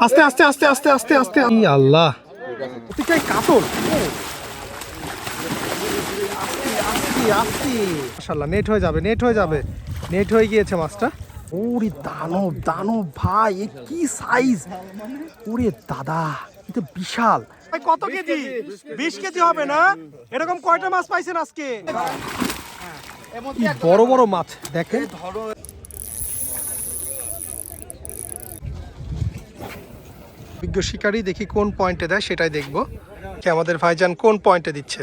আস্তে আস্তে আস্তে আস্তে আস্তে আস্তে। আল্লাহ, কাতল। মাশাআল্লাহ, নেট হয়ে যাবে, নেট হয়ে যাবে, নেট হয়ে গিয়েছে মাছটা। ওরে দানব, দানব ভাই, এ কি সাইজ! ওরে দাদা, এটা বিশাল। কত কেজি? 20 কেজি হবে না? এরকম কয়টা মাছ পাইছেন আজকে? বড় বড় মাছ দেখেন। বিজ্ঞ শিকারী দেখি কোন পয়েন্টে দেয়, সেটাই দেখবো কি আমাদের ভাইজান কোন পয়েন্টে দিচ্ছে।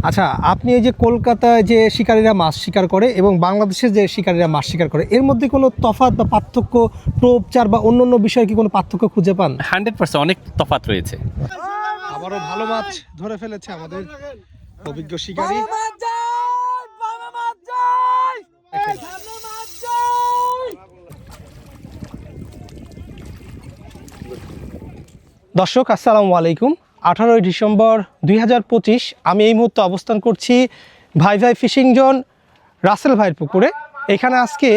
আচ্ছা, আপনি এই যে কলকাতায় যে শিকারীরা মাছ শিকার করে এবং বাংলাদেশের যে শিকারীরা মাছ শিকার করে, এর মধ্যে কোনো তফাৎ বা পার্থক্য, প্রচার বা অন্যান্য বিষয়ে কি কোনো পার্থক্য খুঁজে পান? 100% অনেক তফাৎ রয়েছে। আবারও ভালো মাছ ধরে ফেলেছে আমাদের অভিজ্ঞ শিকারী। দর্শক আসসালামু আলাইকুম। 18ই ডিসেম্বর 2025 আমি এই মুহূর্তে অবস্থান করছি ভাই ভাই ফিশিং জোন রাসেল ভাইয়ের পুকুরে। এখানে আজকে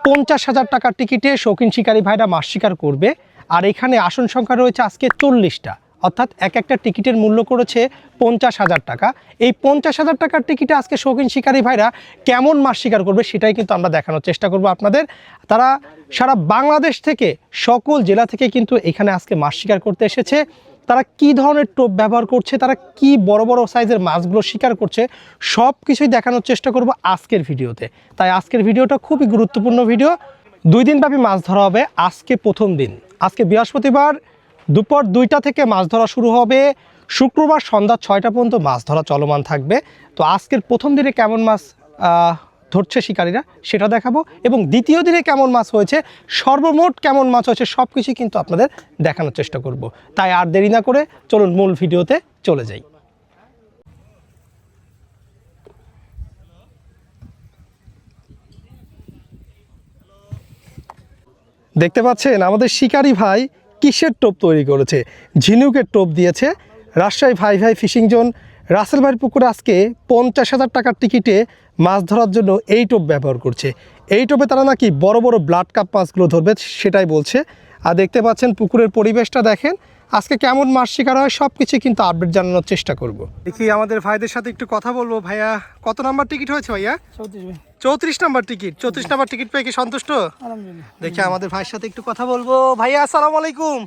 50,000 টাকার টিকিটে শৌখিন শিকারী ভাইরা মাছ শিকার করবে। আর এখানে আসন সংখ্যা রয়েছে আজকে 40টা, অর্থাৎ এক একটা টিকিটের মূল্য করেছে 50,000 টাকা। এই 50,000 টাকার টিকিটে আজকে শৌখিন শিকারী ভাইরা কেমন মাছ শিকার করবে সেটাই কিন্তু আমরা দেখানোর চেষ্টা করব আপনাদের। তারা সারা বাংলাদেশ থেকে, সকল জেলা থেকে কিন্তু এখানে আজকে মাছ শিকার করতে এসেছে। তারা কি ধরনের টোপ ব্যবহার করছে, তারা কি বড় বড় সাইজের মাছগুলো শিকার করছে, সব কিছুই দেখানোর চেষ্টা করব আজকের ভিডিওতে। তাই আজকের ভিডিওটা খুবই গুরুত্বপূর্ণ ভিডিও। 2 দিনব্যাপী মাছ ধরা হবে। আজকে প্রথম দিন, আজকে বৃহস্পতিবার দুপুর 2টা থেকে মাছ ধরা শুরু হবে। শুক্রবার সন্ধ্যা 6টা পর্যন্ত মাছ ধরা চলমান থাকবে। তো আজকের প্রথম দিনে কেমন মাছ ধরছে শিকারীরা সেটা দেখাবো, এবং দ্বিতীয় দিনে কেমন মাছ হয়েছে, সর্বমোট কেমন মাছ হয়েছে, সব কিছু কিন্তু আপনাদের দেখানোর চেষ্টা করব। তাই আর দেরি না করে চলুন মূল ভিডিওতে চলে যাই। দেখতে পাচ্ছেন আমাদের শিকারী ভাই কিসের টোপ তৈরি করেছে, ঝিনুকের টোপ দিয়েছে। রাজশাহী ভাই ভাই ফিশিং জোন রাসেল ভাইয়ের পুকুরে আজকে 50,000 টাকার টিকিটে মাছ ধরার জন্য এই টোপ ব্যবহার করছে। এই টোপে তারা নাকি বড় বড় ব্লাড কাপ মাছগুলো ধরবে, সেটাই বলছে। আর দেখতে পাচ্ছেন পুকুরের পরিবেশটা দেখেন। আজকে কেমন মাছ শিকার হয় সব কিছু কিন্তু আপডেট জানানোর চেষ্টা করব। দেখি আমাদের ভাইদের সাথে একটু কথা বলবো। ভাইয়া, কত নাম্বার টিকিট হয়েছে ভাইয়া? 34 নাম্বার টিকিট। 34 নাম্বার টিকিট পেয়ে কি সন্তুষ্ট? দেখি আমাদের ভাইয়ের সাথে একটু কথা বলবো। ভাইয়া আসসালামু আলাইকুম।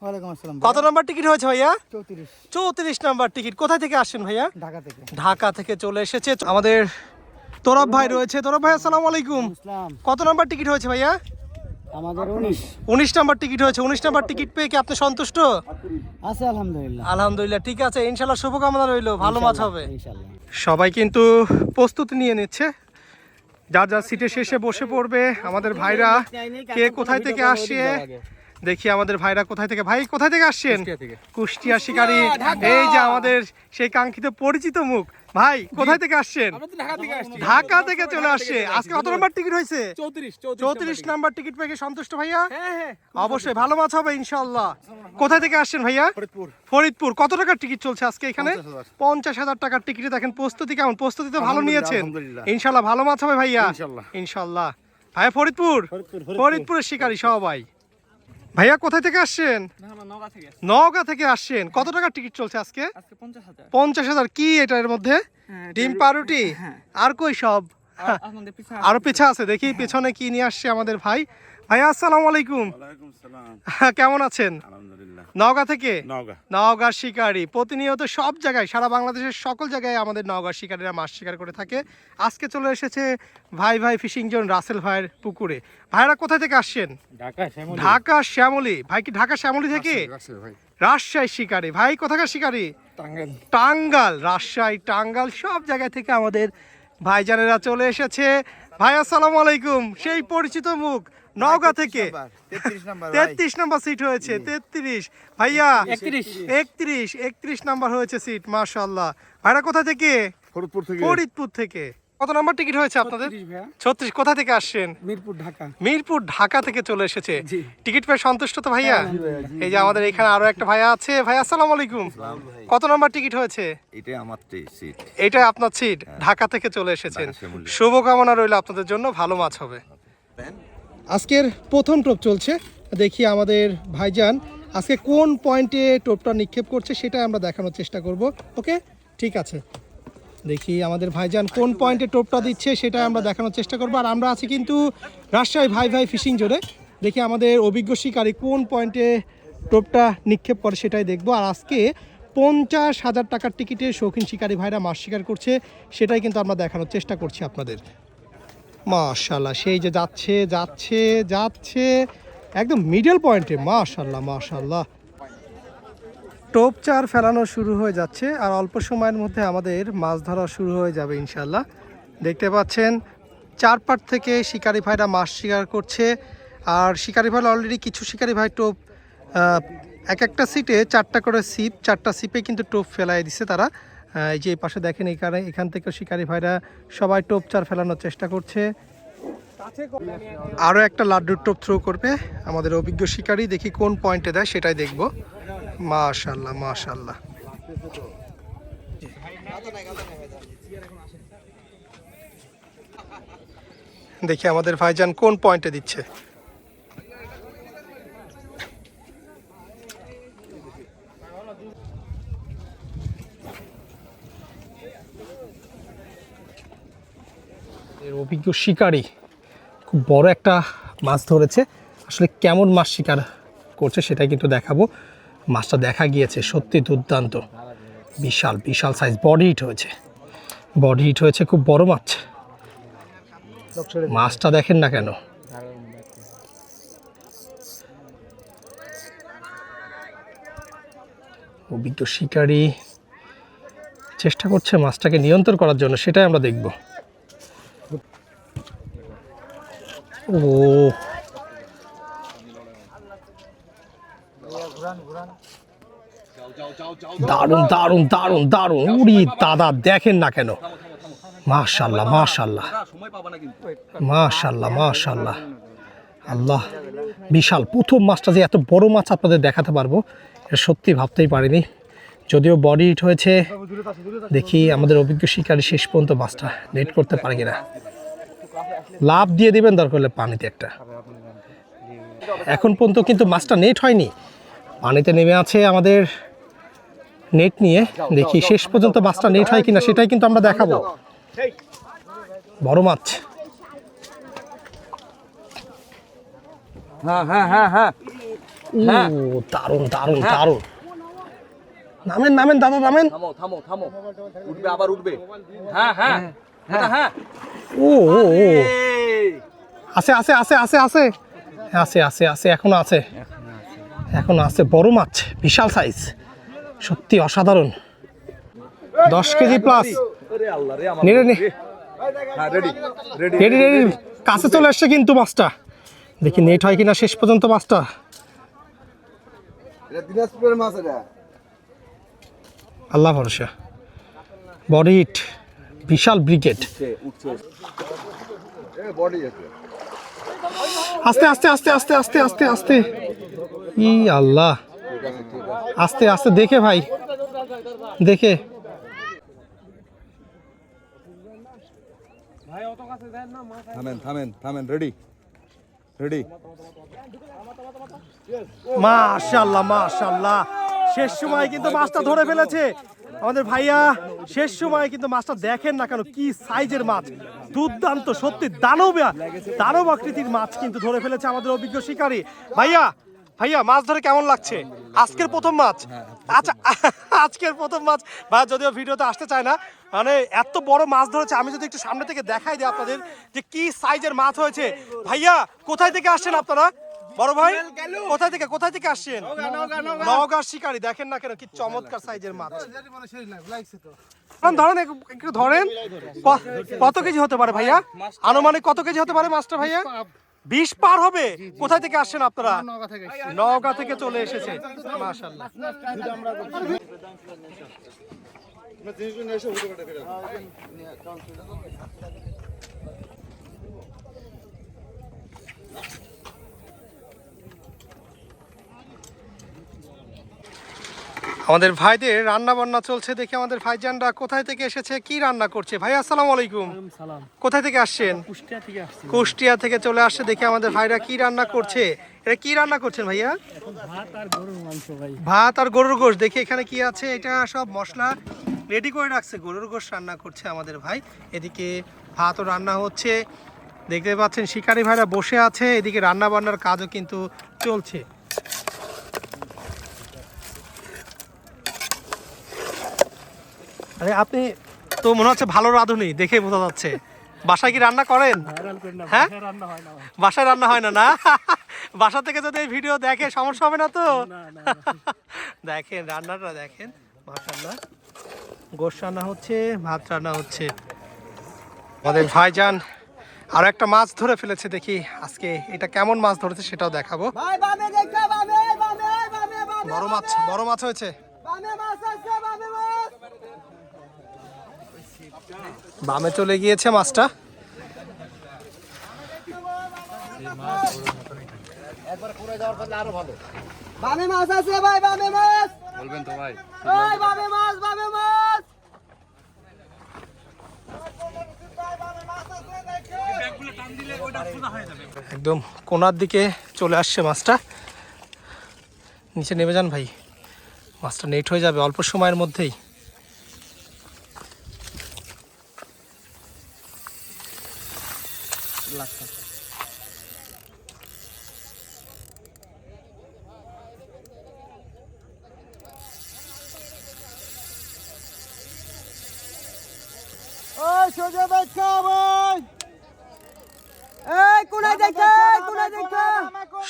ওয়ালাইকুম আসসালাম। কত নাম্বার টিকিট হয়েছে ভাইয়া? 34। 34 নাম্বার টিকিট। কোথায় থেকে আসছেন ভাইয়া? ঢাকা থেকে। ঢাকা থেকে চলে এসেছে আমাদের তোরব ভাই রয়েছে। তোরব ভাই আসসালামু আলাইকুম। ইসলাম। কত নাম্বার টিকিট হয়েছে ভাইয়া? আমাদের 19। 19 নাম্বার টিকিট হয়েছে। 19 নাম্বার টিকিট পেয়ে কি আপনি সন্তুষ্ট? আছে আলহামদুলিল্লাহ। আলহামদুলিল্লাহ, ঠিক আছে। ইনশাআল্লাহ শুভকামনা রইল, ভালো মাছ হবে ইনশাআল্লাহ। সবাই কিন্তু প্রস্তুতি নিয়ে নিচ্ছে, যার যার সিটে শেষে বসে পড়বে। আমাদের ভাইরা কে কোথায় থেকে আসছে দেখি। আমাদের ভাইরা কোথায় থেকে, ভাই কোথায় থেকে আসছেন? কুষ্টিয়া শিকারী। এই যে আমাদের সেই কাঙ্ক্ষিত পরিচিত মুখ। ভাই কোথায় থেকে আসছেন? ঢাকা থেকে চলে আসছে। আজকে কত নাম্বার টিকিট হয়েছে? 34 নাম্বার টিকিট পেয়ে সন্তুষ্ট ভাইয়া? অবশ্যই ভালো মাছ হবে ইনশাআল্লাহ। কোথায় থেকে আসছেন ভাইয়া? ফরিদপুর। কত টাকার টিকিট চলছে আজকে এখানে? 50,000 টাকার টিকিটে দেখেন প্রস্তুতি কেমন। প্রস্তুতি তো ভালো নিয়েছেন ইনশাআল্লাহ, ভালো মাছ হবে ভাইয়া ইনশাআল্লাহ। ভাইয়া ফরিদপুরের শিকারী সবাই। ভাইয়া কোথায় থেকে আসছেন? নওগাঁ থেকে আসছেন। কত টাকার টিকিট চলছে আজকে? 50,000। কি এটা এর মধ্যে? ডিম পাউরুটি আর কই সব? আরো পিছা আছে, দেখি পেছনে কি নিয়ে আসছে আমাদের ভাই। ভাইয়া আসসালামু আলাইকুম। কেমন আছেন? নওগাঁ থেকে? নওগাঁর শিকারী। প্রতিনিয়ত সব জায়গায়, সারা বাংলাদেশের সকল জায়গায় আমাদের নওগাঁর শিকারীরা মাছ শিকার করে থাকে। আজকে চলে এসেছে ভাই ভাই ফিশিং জোন রাসেল ভাইয়ের পুকুরে। ভাইরা কোথায় থেকে আসছেন? ঢাকা শ্যামলী। ভাই কি ঢাকা শ্যামলী থেকে? রাজশাহী শিকারী। ভাই কোথাকার শিকারী? টাঙ্গাল। রাজশাহী, টাঙ্গাল, সব জায়গা থেকে আমাদের ভাইজানেরা চলে এসেছে। ভাই আসসালামু আলাইকুম। সেই পরিচিত মুখ নওগাঁ থেকে। 33 নাম্বার সিট হয়েছে। 33 ভাইয়া। 31 নাম্বার হয়েছে সিট। মাশাআল্লাহ। ভাইরা কোথা থেকে? ফরিদপুর থেকে। কত নাম্বার টিকিট হয়েছে আপনাদের? 36। কোথা থেকে আসছেন? মিরপুর ঢাকা থেকে চলে এসেছে। টিকিট পেয়ে সন্তুষ্ট তো ভাইয়া? এই যে আমাদের এখানে আরো একটা ভাইয়া আছে। ভাই আসসালামু আলাইকুম। কত নাম্বার টিকিট হয়েছে? এটা আপনার সিট। ঢাকা থেকে চলে এসেছেন। শুভকামনা রইল আপনাদের জন্য, ভালো মাছ হবে। আজকের প্রথম টোপ চলছে, দেখি আমাদের ভাইজান আজকে কোন পয়েন্টে টোপটা নিক্ষেপ করছে সেটা আমরা দেখানোর চেষ্টা করব। ওকে, ঠিক আছে, দেখি আমাদের ভাইজান কোন পয়েন্টে টোপটা দিচ্ছে সেটা আমরা দেখানোর চেষ্টা করবো। আর আমরা আছি কিন্তু রাজশাহী ভাই ভাই ফিশিং জোনে, দেখি আমাদের অভিজ্ঞ শিকারী কোন পয়েন্টে টোপটা নিক্ষেপ করে সেটাই দেখবো। আর আজকে 50,000 টাকার টিকিটে শৌখিন শিকারী ভাইরা মাছ শিকার করছে, সেটাই কিন্তু আমরা দেখানোর চেষ্টা করছি আপনাদের। মাশাআল্লাহ, সেই যে যাচ্ছে যাচ্ছে যাচ্ছে একদম মিডল পয়েন্টে, মাশাআল্লাহ মাশাআল্লাহ। টোপ চার ফেলানো শুরু হয়ে যাচ্ছে আর অল্প সময়ের মধ্যে আমাদের মাছ ধরা শুরু হয়ে যাবে ইনশাআল্লাহ। দেখতে পাচ্ছেন চারপাট থেকে শিকারি ভাইরা মাছ শিকার করছে। আর শিকারি ভাইরা অলরেডি কিছু শিকারি ভাই টোপ এক একটা সিটে 4টা করে সিপ, 4টা সিপে কিন্তু টোপ ফেলাই দিছে তারা। এই যে এই পাশে দেখেন এখান থেকে শিকারি ভাইরা সবাই টোপ চার ফেলানোর চেষ্টা করছে। আরও একটা লাড্ডুর টোপ থ্রো করবে আমাদের অভিজ্ঞ শিকারী, দেখি কোন পয়েন্টে দেয় সেটাই দেখব। মাশাআল্লাহ মাশাআল্লাহ। দেখি আমাদের ভাইজান কোন পয়েন্টে দিচ্ছে। অভিজ্ঞ শিকারী খুব বড় একটা মাছ ধরেছে, আসলে কেমন মাছ শিকার করছে সেটাই কিন্তু দেখাবো। মাছটা দেখা গিয়েছে সত্যি দুর্দান্ত, বিশাল বিশাল সাইজ, বডি হিট হয়েছে, খুব বড় মাছ। মাছটা দেখেন না কেন, অভিজ্ঞ শিকারী চেষ্টা করছে মাছটাকে নিয়ন্ত্রণ করার জন্য, সেটাই আমরা দেখব। ও দারুণ দারুণ দারুণ দারুণ, উড়ি দাদা দেখেন না কেন, মাশাআল্লাহ মাশাআল্লাহ মাশাআল্লাহ মাশাআল্লাহ। আল্লাহ, বিশাল প্রথম মাছটা যে এত বড় মাছ আপনাদের দেখাতে পারবো এটা সত্যি ভাবতেই পারিনি। যদিও বডি হিট হয়েছে, দেখি আমাদের অভিজ্ঞ শিকারী শেষ পর্যন্ত মাছটা নেট করতে পারে কিনা। লাভ দিয়ে দিবেন দরকার হলে পানিতে একটা। এখন পর্যন্ত কিন্তু মাছটা নেট হয়নি, পানিতে নেমে আছে আমাদের নেট নিয়ে। দেখি শেষ পর্যন্ত মাছটা নেট হয় কিনা সেটাই কিন্তু আমরা দেখাবো। বড় মাছ, দারুণ দারুণ দারুণ। নামেন নামেন দাদা নামেন, উঠবে আবার উঠবে। হ্যাঁ হ্যাঁ হ্যাঁ, ও ও ও আছে আছে আছে আছে আছে আছে আছে আছে এখনো আছে, এখনো আছে। বড় মাছ, বিশাল সাইজ, সত্যি অসাধারণ। 10 কেজি প্লাস। রেডি রেডি, কাছে চলে আসছে কিন্তু মাছটা। দেখি নেট হয় কিনা শেষ পর্যন্ত মাছটা। আল্লাহ ভরসা, বডি হিট, বিশাল ব্রিগেড। আস্তে আস্তে আস্তে আস্তে আস্তে আস্তে আস্তে, ই আল্লাহ, আস্তে আস্তে দেখে ভাই, দেখে। থামেন থামেন থামেন, রেডি রেডি। মাশাআল্লাহ মাশাআল্লাহ, শেষ সময় কিন্তু মাছটা ধরে ফেলেছে আমাদের ভাইয়া। শেষ সময় কিন্তু মাছটা দেখেন না কেন কি সাইজের মাছ, দুর্দান্ত সত্যি, দানব আকৃতির মাছ কিন্তু ধরে ফেলেছে আমাদের অভিজ্ঞ শিকারী ভাইয়া। ভাইয়া মাছ ধরে কেমন লাগছে? আজকের প্রথম মাছ? আচ্ছা, আজকের প্রথম মাছ ভাই, যদিও ভিডিওতে আসতে চায় না, মানে এত বড় মাছ ধরেছে। আমি যদি একটু সামনে থেকে দেখাই দিই আপনাদের যে কি সাইজের মাছ হয়েছে। ভাইয়া কোথায় থেকে আসছেন আপনারা? বড় ভাই কোথায় থেকে আসছেন? নওগাঁর শিকারী, দেখেন না কেন কি চমৎকার সাইজের মাছ। ধরেন একটু ধরেন, কত কেজি হতে পারে ভাইয়া? আনুমানিক কত কেজি হতে পারে মাছটা ভাইয়া? 20 পার হবে। কোথায় থেকে আসছেন আপনারা? নওগাঁ থেকে চলে এসেছে, মাশাআল্লাহ। আমাদের ভাইদের রান্না বান্না চলছে, দেখি আমাদের ভাইজানরা কোথায় থেকে এসেছে, কি রান্না করছে। ভাই আসসালামু আলাইকুম, কোথায় থেকে আসছেন? কুষ্টিয়া থেকে চলে আসছে। দেখি আমাদের ভাইরা কি রান্না করছে। এটা কি রান্না করছেন ভাইয়া? ভাত আর গরুর গোশত। দেখি এখানে কি আছে, এটা সব মশলা রেডি করে রাখছে, গরুর গোশত রান্না করছে আমাদের ভাই। এদিকে ভাতও রান্না হচ্ছে, দেখতে পাচ্ছেন শিকারি ভাইরা বসে আছে, এদিকে রান্না বান্নার কাজও কিন্তু চলছে। আরে আপনি তো মনে হচ্ছে ভালো রাঁধুনি, দেখে বোঝা যাচ্ছে। বাসায় কি রান্না করেন? হ্যাঁ, বাসায় রান্না হয় না। না, বাসা থেকে যদি এই ভিডিও দেখে সমস্যা হবে না তো? দেখেন রান্নাটা দেখেন, মাশাআল্লাহ। গোশত রান্না হচ্ছে, ভাত রান্না হচ্ছে। আমাদের ভাইজান আর একটা মাছ ধরে ফেলেছে, দেখি আজকে এটা কেমন মাছ ধরেছে সেটাও দেখাবো। বড় মাছ হয়েছে। বামে চলে গিয়েছে মাছটা। বলবেন তো ভাই? একদম কোনার দিকে চলে আসছে মাছটা। নিচে নেমে যান ভাই, মাছটা নেট হয়ে যাবে অল্প সময়ের মধ্যেই।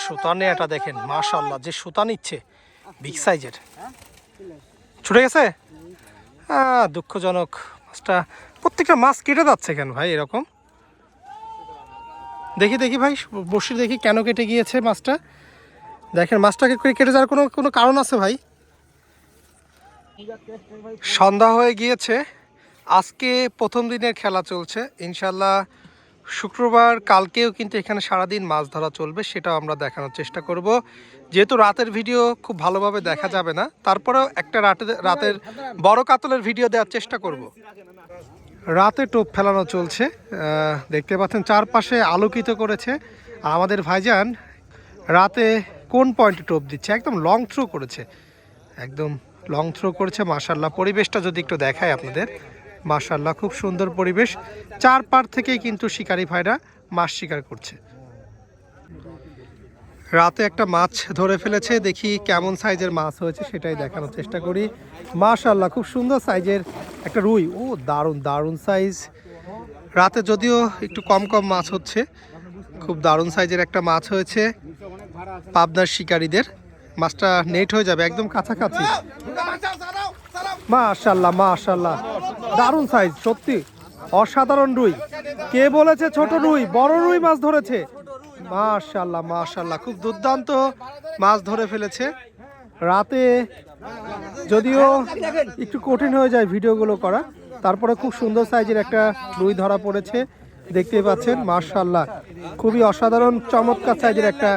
সুতানে এটা দেখেন, মাশাআল্লাহ, যে সুতা নিচ্ছে বিগ সাইজের। ছুটে গেছে, দুঃখজনক। মাছটা, প্রত্যেকটা মাছ কেটে যাচ্ছে কেন ভাই এরকম? দেখি দেখি ভাই, বসে দেখি কেন কেটে গিয়েছে মাছটা। দেখেন মাছটাকে কেটে যাওয়ার কোনো কারণ আছে ভাই? সন্ধ্যা হয়ে গিয়েছে, আজকে প্রথম দিনের খেলা চলছে। ইনশাল্লাহ শুক্রবার কালকেও কিন্তু এখানে সারাদিন মাছ ধরা চলবে, সেটাও আমরা দেখানোর চেষ্টা করব। যেহেতু রাতের ভিডিও খুব ভালোভাবে দেখা যাবে না, তারপরেও একটা রাতের বড় কাতলের ভিডিও দেওয়ার চেষ্টা করব। রাতে টোপ ফেলানো চলছে, দেখতে পাচ্ছেন চারপাশে আলোকিত করেছে। আমাদের ভাইজান রাতে কোন পয়েন্টে টোপ দিচ্ছে, একদম লং থ্রো করেছে, একদম লং থ্রো করেছে। মাশাআল্লাহ, পরিবেশটা যদি একটু দেখায় আপনাদের, মাশাআল্লাহ খুব সুন্দর পরিবেশ। চারপার থেকেই কিন্তু শিকারি ভাইরা মাছ শিকার করছে। রাতে একটা মাছ ধরে ফেলেছে, দেখি কেমন সাইজের মাছ হয়েছে সেটাই দেখানোর চেষ্টা করি। মাশাআল্লাহ, খুব সুন্দর সাইজের একটা রুই। ও দারুণ দারুণ সাইজ। রাতে যদিও একটু কম কম মাছ হচ্ছে, খুব দারুণ সাইজের একটা মাছ হয়েছে পাবনার শিকারীদের। মাছটা নেট হয়ে যাবে একদম কাছাকাছি। মাশাআল্লাহ মাশাআল্লাহ, দারুণ সাইজ, সত্যি অসাধারণ রুই। কে বলেছে ছোট রুই? বড় রুই মাছ ধরেছে। মাশাআল্লাহ মাশাআল্লাহ, খুব দুর্দান্ত মাছ ধরে ফেলেছে। রাতে যদিও একটু কঠিন হয়ে যায় ভিডিওগুলো করা, তারপরে খুব সুন্দর সাইজের একটা রুই ধরা পড়েছে, দেখতে পাচ্ছেন। মাশাআল্লাহ, খুবই অসাধারণ চমৎকার সাইজের একটা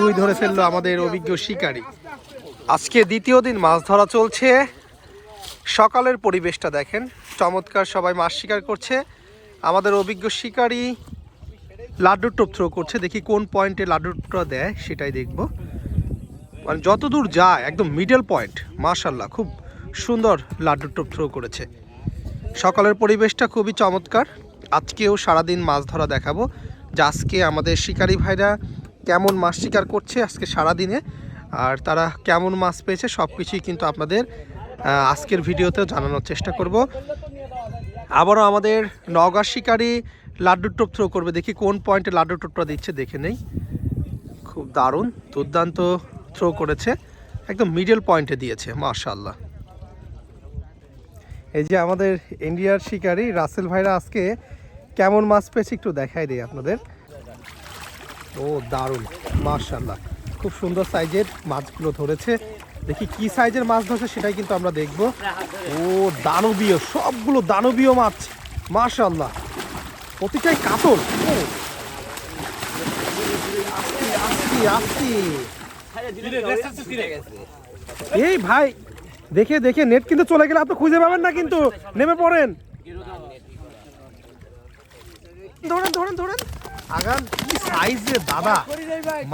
রুই ধরে ফেললো আমাদের অভিজ্ঞ শিকারী। আজকে দ্বিতীয় দিন মাছ ধরা চলছে। সকালের পরিবেশটা দেখেন, চমৎকার, সবাই মাছ শিকার করছে। আমাদের অভিজ্ঞ শিকারী লাড্ডুর টোপ থ্রো করছে, দেখি কোন পয়েন্টে লাড্ডুটা দেয় সেটাই দেখব। মানে যতদূর যায় একদম মিডল পয়েন্ট। মাশাআল্লাহ, খুব সুন্দর লাড্ডুর টোপ থ্রো করেছে। সকালের পরিবেশটা খুবই চমৎকার। আজকেও সারাদিন মাছ ধরা দেখাবো, যে আজকে আমাদের শিকারী ভাইরা কেমন মাছ শিকার করছে আজকে সারাদিনে, আর তারা কেমন মাছ পেয়েছে সব কিছুই কিন্তু আপনাদের আজকের ভিডিওতেও জানানোর চেষ্টা করব। আবারও আমাদের নওগাঁ শিকারী লাড্ডুর টোপ থ্রো করবে, দেখি কোন পয়েন্টে লাড্ডুর টোপটা দিচ্ছে, দেখে নেই। খুব দারুণ দুর্দান্ত থ্রো করেছে, একদম মিডল পয়েন্টে দিয়েছে। মাশাআল্লাহ, এই যে আমাদের ইন্ডিয়ার শিকারী রাসেল ভাইরা আজকে কেমন মাছ পেয়েছে একটু দেখাই দিই আপনাদের। ও দারুণ, মাশাআল্লাহ, খুব সুন্দর সাইজের মাছগুলো ধরেছে। দেখি কি সাইজের মাছ ধরছে সেটাই কিন্তু আমরা দেখব। ও দানবীয়, সবগুলো দানবীয় মাছ। মাশাআল্লাহ, প্রতিটাই কাতল। এই ভাই দেখে দেখে নেট কিন্তু চলে গেলে আপনি খুঁজে পাবেন না, কিন্তু নেমে পড়েন। ধরেন ধরেন ধরেন, আগান। কি সাইজ রে দাদা,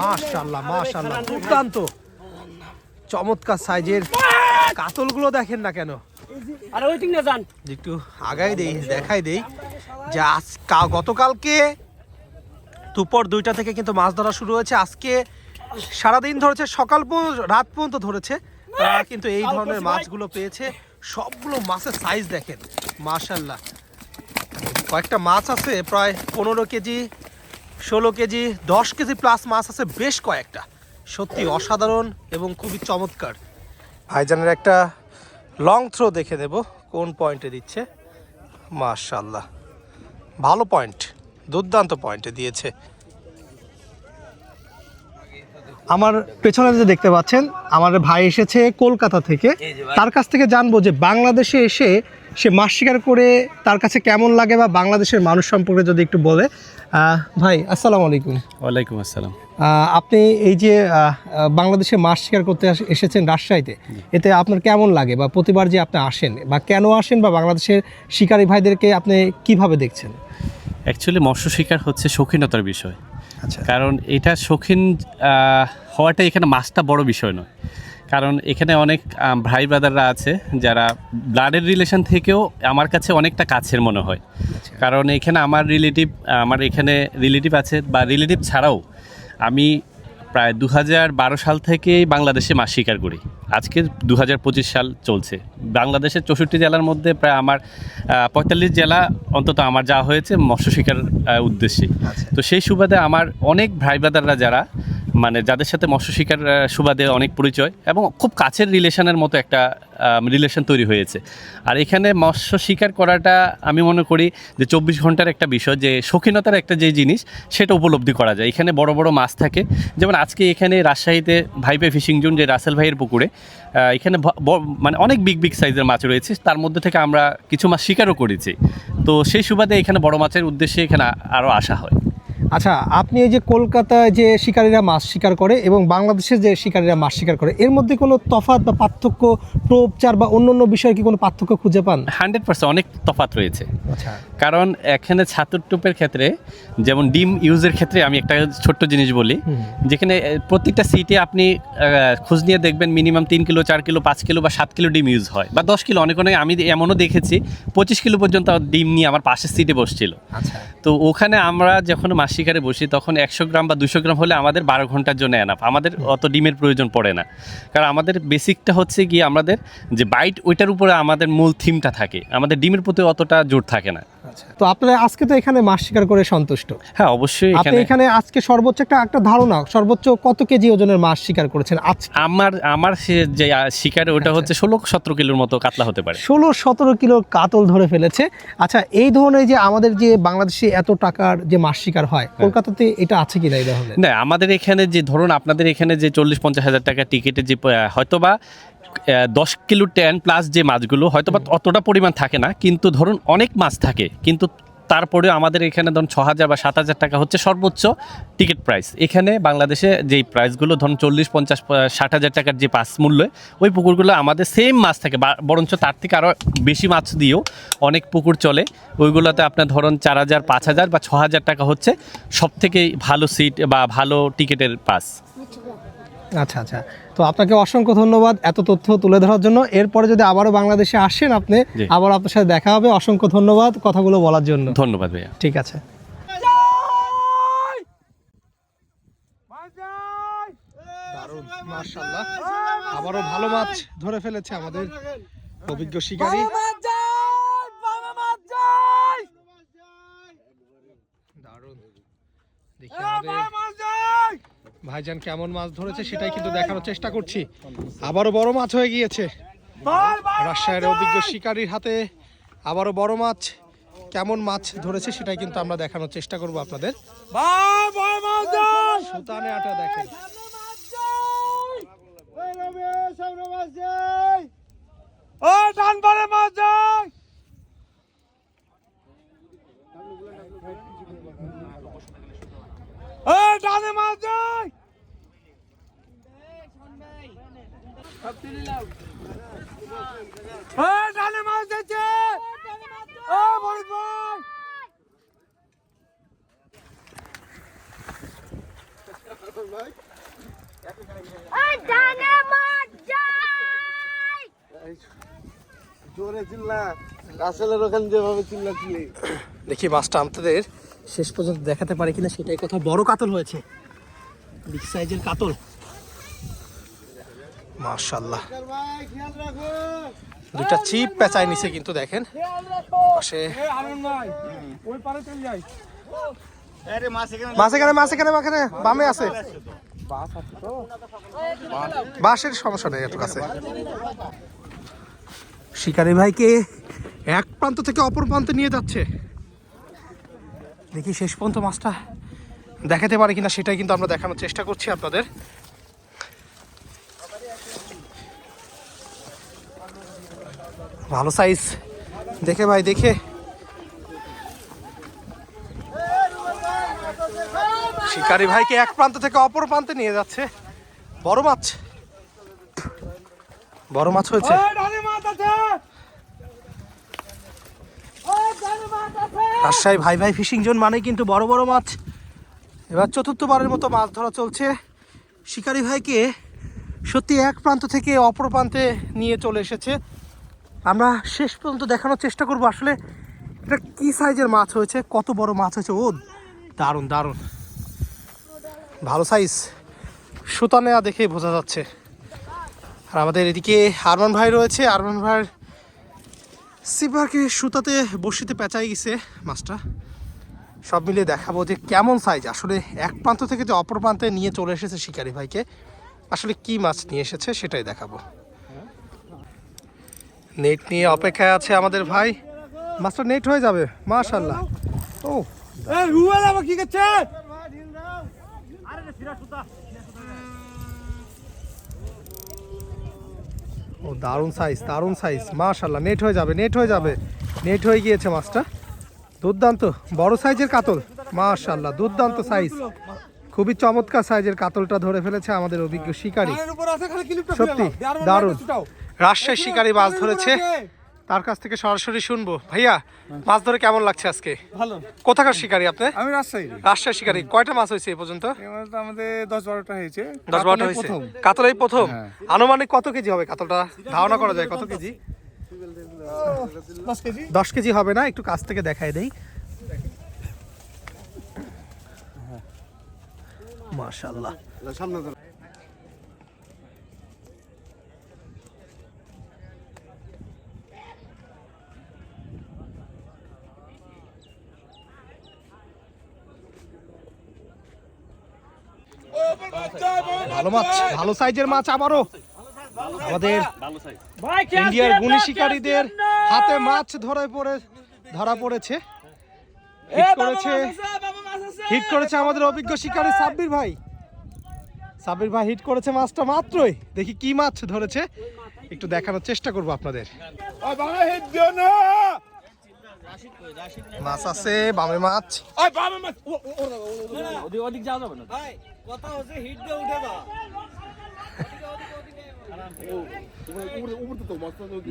মাশাআল্লাহ মাশাআল্লাহ, দুর্দান্ত চমৎকার সাইজের কাতলগুলো দেখেন না কেন। আর ওই ঠিক না জান, একটু আগাই দেই, দেখাই দেই যে গতকালকে দুপুর 2টা থেকে কিন্তু মাছ ধরা শুরু হয়েছে। আজকে সারাদিন ধরেছে, সকাল রাত পর্যন্ত ধরেছে। তারা কিন্তু এই ধরনের মাছগুলো পেয়েছে। সবগুলো মাছের সাইজ দেখেন মাশাআল্লাহ। কয়েকটা মাছ আছে প্রায় 15 কেজি, 16 কেজি, 10 কেজি প্লাস মাছ আছে বেশ কয়েকটা। সত্যি অসাধারণ এবং খুবই চমৎকার। ভাইজানের একটা লং থ্রো দেখে দেব কোন পয়েন্টে দিচ্ছে। মাশাআল্লাহ, ভালো পয়েন্ট, দুর্দান্ত পয়েন্টে দিয়েছে। আমার পেছনে যে দেখতে পাচ্ছেন, আমার ভাই এসেছে কলকাতা থেকে। তার কাছ থেকে জানবো যে বাংলাদেশে এসে সে মাছ শিকার করে তার কাছে কেমন লাগে, বা বাংলাদেশের মানুষ সম্পর্কে যদি একটু বলে। ভাই আসসালামু আলাইকুম। ওয়ালাইকুম আসসালাম। আপনি এই যে বাংলাদেশে মাছ শিকার করতে এসেছেন রাজশাহীতে, এতে আপনার কেমন লাগে, বা প্রতিবার যে আপনি আসেন বা কেন আসেন, বা বাংলাদেশের শিকারী ভাইদেরকে আপনি কিভাবে দেখছেন? অ্যাকচুয়ালি মৎস্য শিকার হচ্ছে শৌখিনতার বিষয়। আচ্ছা, কারণ এটা শৌখিন হওয়াটা এখানে মাছটা বড় বিষয় নয়। কারণ এখানে অনেক ভাই ব্রাদাররা আছে যারা ব্লাডের রিলেশন থেকেও আমার কাছে অনেকটা কাছের মনে হয়। কারণ এখানে আমার এখানে রিলেটিভ আছে, বা রিলেটিভ ছাড়াও আমি প্রায় 2012 সাল থেকেই বাংলাদেশে মাছ শিকার করি। আজকে 2025 সাল চলছে। বাংলাদেশের 64 জেলার মধ্যে প্রায় আমার 45 জেলা অন্তত আমার যাওয়া হয়েছে মৎস্য শিকার উদ্দেশ্যে। তো সেই সুবাদে আমার অনেক ভাই ব্রাদাররা যারা যাদের সাথে মৎস্য শিকার সুবাদে অনেক পরিচয় এবং খুব কাছের রিলেশনের মতো একটা রিলেশন তৈরি হয়েছে। আর এখানে মৎস্য শিকার করাটা আমি মনে করি যে 24 ঘন্টার একটা বিষয়, যে শৌখিনতার একটা যে জিনিস সেটা উপলব্ধি করা যায়। এখানে বড় বড় মাছ থাকে, যেমন আজকে এখানে রাজশাহীতে ভাইপে ফিশিং জোন, যে রাসেল ভাইয়ের পুকুরে এখানে অনেক বিগ সাইজের মাছ রয়েছে। তার মধ্যে থেকে আমরা কিছু মাছ শিকারও করেছি। তো সেই সুবাদে এখানে বড় মাছের উদ্দেশ্যে এখানে আরও আসা হয়। আচ্ছা, আপনি এই যে কলকাতায় যে শিকারীরা মাছ শিকার করে এবং বাংলাদেশে যে শিকারীরা মাছ শিকার করে, এর মধ্যে কোনো তফাৎ বা পার্থক্য, প্রচার বা অন্য বিষয়ে কি কোনো পার্থক্য খুঁজে পান? 100% অনেক তফাৎ রয়েছে। আচ্ছা, কারণ এখানে ছাতুর টোপের ক্ষেত্রে, যেমন ডিম ইউজের ক্ষেত্রে আমি একটা ছোট্ট জিনিস বলি, যেখানে প্রত্যেকটা সিটে আপনি খোঁজ নিয়ে দেখবেন মিনিমাম 3 কিলো, 4 কিলো, 5 কিলো বা 7 কিলো ডিম ইউজ হয়, বা 10 কিলো। অনেক আমি এমনও দেখেছি 25 কিলো পর্যন্ত ডিম নিয়ে আমার পাশের সিটে বসছিল। আচ্ছা, তো ওখানে আমরা যখন মাছ শিকারে বসি তখন 100 গ্রাম বা 200 গ্রাম হলে আমাদের 12 ঘন্টার জন্য এনাফ। আমাদের অত ডিমের প্রয়োজন পড়ে না। কারণ আমাদের বেসিকটা হচ্ছে গিয়ে আমাদের যে বাইট, ওইটার উপরে আমাদের মূল থিমটা থাকে, আমাদের ডিমের প্রতি অতটা জোর থাকে না। আচ্ছা, তো আপনারা আজকে তো এখানে মাছ শিকার করে সন্তুষ্ট? হ্যাঁ, অবশ্যই। আপনি এখানে আজকে সর্বোচ্চ একটা ধারণা, সর্বোচ্চ কত কেজি ওজনের মাছ শিকার করেছেন আজকে? আমার যে শিকারে ওটা হচ্ছে 16-17 কিলোর মতো কাতলা হতে পারে। 16-17 কিলো কাতল ধরে ফেলেছে। আচ্ছা, এই ধরনের যে আমাদের যে বাংলাদেশে এত টাকার যে মাছ শিকার হয়, কলকাতাতে এটা আছে কি না? এই ধরনের না, আমাদের এখানে যে ধরুন আপনাদের এখানে যে 40-50 হাজার টাকা টিকিটের যে হয়তোবা 10 কিলো 10 প্লাস যে মাছগুলো হয়তোবা অতটা পরিমাণ থাকে না, কিন্তু ধরুন অনেক মাছ থাকে, কিন্তু তারপরেও আমাদের এখানে ধরুন 6,000 বা 7,000 টাকা হচ্ছে সর্বোচ্চ টিকিট প্রাইস। এখানে বাংলাদেশে যেই প্রাইসগুলো ধরুন 40-50-60 হাজার টাকার যে পাস মূল্য, ওই পুকুরগুলো আমাদের সেম মাছ থাকে, বরঞ্চ তার থেকে আরও বেশি মাছ দিয়েও অনেক পুকুর চলে। ওইগুলোতে আপনার ধরুন 4,000, 5,000 বা 6,000 টাকা হচ্ছে সব থেকে ভালো সিট বা ভালো টিকিটের পাস। আচ্ছা আচ্ছা, তো আপনাকে অসংখ্য ধন্যবাদ এত তথ্য তুলে ধরার জন্য। এরপরে যদি আবারও বাংলাদেশে আসেন আপনি, আবার আপনার সাথে দেখা হবে। অসংখ্য ধন্যবাদ কথাগুলো বলার জন্য। ধন্যবাদ ভাইয়া। ঠিক আছে। দারুণ, মাশাআল্লাহ, আবারও ভালো মাছ ধরে ফেলেছে আমাদের অভিজ্ঞ শিকারী। দারুণ, দেখি আমাদের ভাইজান কেমন মাছ ধরেছে সেটাই কিন্তু দেখানোর চেষ্টা করছি। আবারও বড় মাছ হয়ে গিয়েছে রাজশাহীর অভিজ্ঞ শিকারীর হাতে। আবারও বড় মাছ, কেমন মাছ ধরেছে সেটাই কিন্তু আমরা দেখানোর চেষ্টা করব আপনাদের। সুতানে আটা দেখেন। দেখি মাছটা আমাদের শেষ পর্যন্ত দেখাতে পারে কিনা সেটাই কথা। বড় কাতল হয়েছে, বিগ সাইজের কাতল, মাশাআল্লাহ। দুটা চিপ পেঁচায় নিছে কিন্তু দেখেন পাশে। মাছ এখানে বামে আছে, বাঁশের সমস্যা নেই এত কাছে। শিকারি ভাইকে এক প্রান্ত থেকে অপর প্রান্তে নিয়ে যাচ্ছে, দেখি শেষ পর্যন্ত মাছটা দেখাতে পারে কিনা সেটাই কিন্তু আমরা দেখানোর চেষ্টা করছি আপনাদের। ভালো সাইজ দেখে ভাই, দেখে। শিকারি ভাইকে এক প্রান্ত থেকে অপর প্রান্তে নিয়ে যাচ্ছে। বড় মাছ, বড় মাছ হয়েছে। রাজশাহী ভাই ভাই ফিশিং জোন মানে কিন্তু বড় বড় মাছ। এবার চতুর্থবারের মতো মাছ ধরা চলছে। শিকারি ভাইকে সত্যি এক প্রান্ত থেকে অপর প্রান্তে নিয়ে চলে এসেছে। আমরা শেষ পর্যন্ত দেখানোর চেষ্টা করব আসলে এটা কি সাইজের মাছ হয়েছে, কত বড় মাছ হয়েছে। ও দারুণ দারুণ, ভালো সাইজ, সুতা নেওয়া দেখে বোঝা যাচ্ছে। আর আমাদের এদিকে আরমান ভাই রয়েছে, আরমান ভাইয়ের সিপাকে সুতাতে বসিতে পেঁচাই গেছে মাছটা। সব মিলিয়ে দেখাবো যে কেমন সাইজ আসলে। এক প্রান্ত থেকে যে অপর প্রান্তে নিয়ে চলে এসেছে শিকারি ভাইকে, আসলে কি মাছ নিয়ে এসেছে সেটাই দেখাবো। নেট নিয়ে অপেক্ষায় আছে আমাদের ভাই, মাছটা নেট হয়ে যাবে মাশাআল্লাহ। ও কি করছে, ও দারুণ সাইজ, দারুণ সাইজ মাশাআল্লাহ। নেট হয়ে যাবে, নেট হয়ে যাবে, নেট হয়ে গিয়েছে মাছটা। দুর্দান্ত বড় সাইজের কাতল মাশাআল্লাহ, দুর্দান্ত সাইজ, খুবই চমৎকার সাইজের কাতলটা ধরে ফেলেছে আমাদের অভিজ্ঞ শিকারী। সত্যি দারুণ। রাজশাহী শিকারী মাছ ধরেছে, তার কাছ থেকে সরাসরি শুনবো। ভাইয়া মাছ ধরে কেমন লাগছে আজকে? ভালো। কোথাকার শিকারী আপনি? আমি রাজশাহী। রাজশাহী শিকারী। কয়টা মাছ হয়েছে এই পর্যন্ত? আমাদের 10-12টা হয়েছে। 10-12টা হয়েছে। কাতল এই প্রথম? আনুমানিক কত কেজি হবে কাতলটা, ধারণা করা যায় কত কেজি? 10 কেজি। 10 কেজি হবে না? একটু কাছ থেকে দেখাই দেই। মাশাআল্লাহ। ভালো মাছ, ভালো সাইজের মাছ আবারও আমাদের ইন্ডিয়ার গুণী শিকারীদের হাতে মাছ ধরা পড়েছে। হিট করেছে আমাদের অভিজ্ঞ শিকারী সাব্বির ভাই। সাব্বির ভাই হিট করেছে মাছটা মাত্রই। দেখি কি মাছ ধরেছে, একটু দেখানোর চেষ্টা করবো আপনাদের। মাছ আছে, বামে মাছ।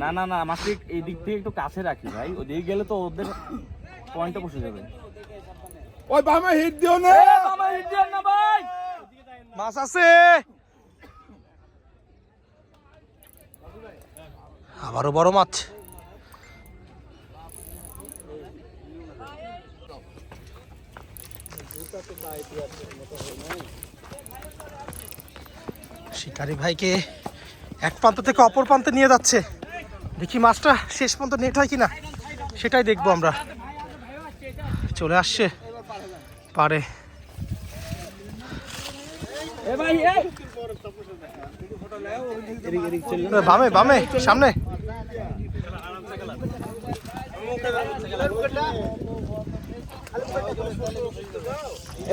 না না না, আমাকে এই দিক থেকে একটু কাছে রাখি ভাই, ওদিকে গেলে তো ওদের পয়েন্টে বসে যাবে। ওই বামে হিট দিও না, বাবা হিট দেন না ভাই। মাছ আছে, আবারও বড় মাছ। শিকারি ভাইকে এক প্রান্ত থেকে অপর প্রান্তে নিয়ে যাচ্ছে। দেখি মাছটা শেষ পর্যন্ত নেট হয় কিনা সেটাই দেখবো আমরা। চলে আসছে পারে। বামে বামে সামনে।